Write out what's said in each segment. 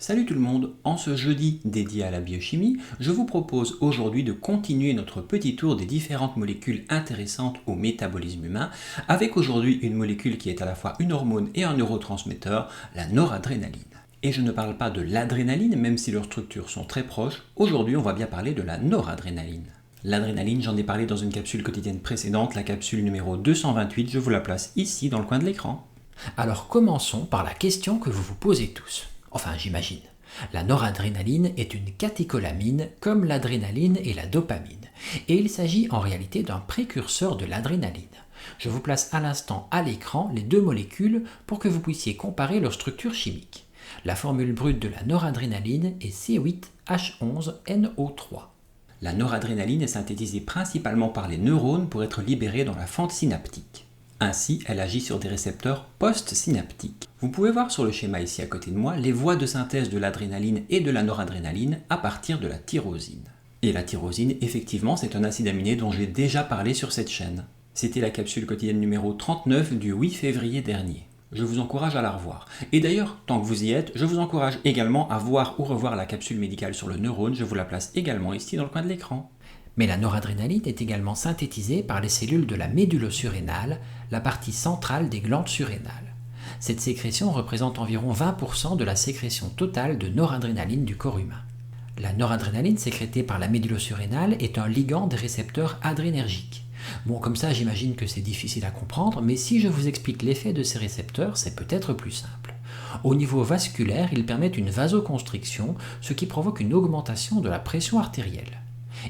Salut tout le monde, en ce jeudi dédié à la biochimie, je vous propose aujourd'hui de continuer notre petit tour des différentes molécules intéressantes au métabolisme humain, avec aujourd'hui une molécule qui est à la fois une hormone et un neurotransmetteur, la noradrénaline. Et je ne parle pas de l'adrénaline, même si leurs structures sont très proches, aujourd'hui on va bien parler de la noradrénaline. L'adrénaline, j'en ai parlé dans une capsule quotidienne précédente, la capsule numéro 228, je vous la place ici dans le coin de l'écran. Alors commençons par la question que vous vous posez tous. Enfin, j'imagine. La noradrénaline est une catécholamine comme l'adrénaline et la dopamine. Et il s'agit en réalité d'un précurseur de l'adrénaline. Je vous place à l'instant à l'écran les deux molécules pour que vous puissiez comparer leur structure chimique. La formule brute de la noradrénaline est C8H11NO3. La noradrénaline est synthétisée principalement par les neurones pour être libérée dans la fente synaptique. Ainsi, elle agit sur des récepteurs post-synaptiques. Vous pouvez voir sur le schéma ici à côté de moi les voies de synthèse de l'adrénaline et de la noradrénaline à partir de la tyrosine. Et la tyrosine, effectivement, c'est un acide aminé dont j'ai déjà parlé sur cette chaîne. C'était la capsule quotidienne numéro 39 du 8 février dernier. Je vous encourage à la revoir. Et d'ailleurs, tant que vous y êtes, je vous encourage également à voir ou revoir la capsule médicale sur le neurone, je vous la place également ici dans le coin de l'écran. Mais la noradrénaline est également synthétisée par les cellules de la médullosurrénale, la partie centrale des glandes surrénales. Cette sécrétion représente environ 20% de la sécrétion totale de noradrénaline du corps humain. La noradrénaline sécrétée par la médullosurrénale est un ligand des récepteurs adrénergiques. Bon, comme ça, j'imagine que c'est difficile à comprendre, mais si je vous explique l'effet de ces récepteurs, c'est peut-être plus simple. Au niveau vasculaire, ils permettent une vasoconstriction, ce qui provoque une augmentation de la pression artérielle.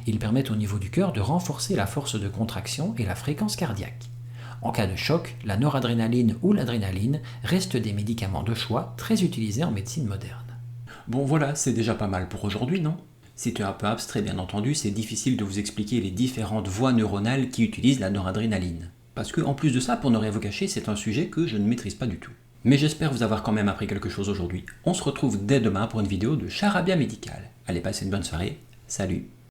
Ils permettent au niveau du cœur de renforcer la force de contraction et la fréquence cardiaque. En cas de choc, la noradrénaline ou l'adrénaline restent des médicaments de choix très utilisés en médecine moderne. Bon voilà, c'est déjà pas mal pour aujourd'hui, non? C'est un peu abstrait bien entendu, c'est difficile de vous expliquer les différentes voies neuronales qui utilisent la noradrénaline. Parce que en plus de ça, pour ne rien vous cacher, c'est un sujet que je ne maîtrise pas du tout. Mais j'espère vous avoir quand même appris quelque chose aujourd'hui. On se retrouve dès demain pour une vidéo de charabia médical. Allez, passez une bonne soirée, salut!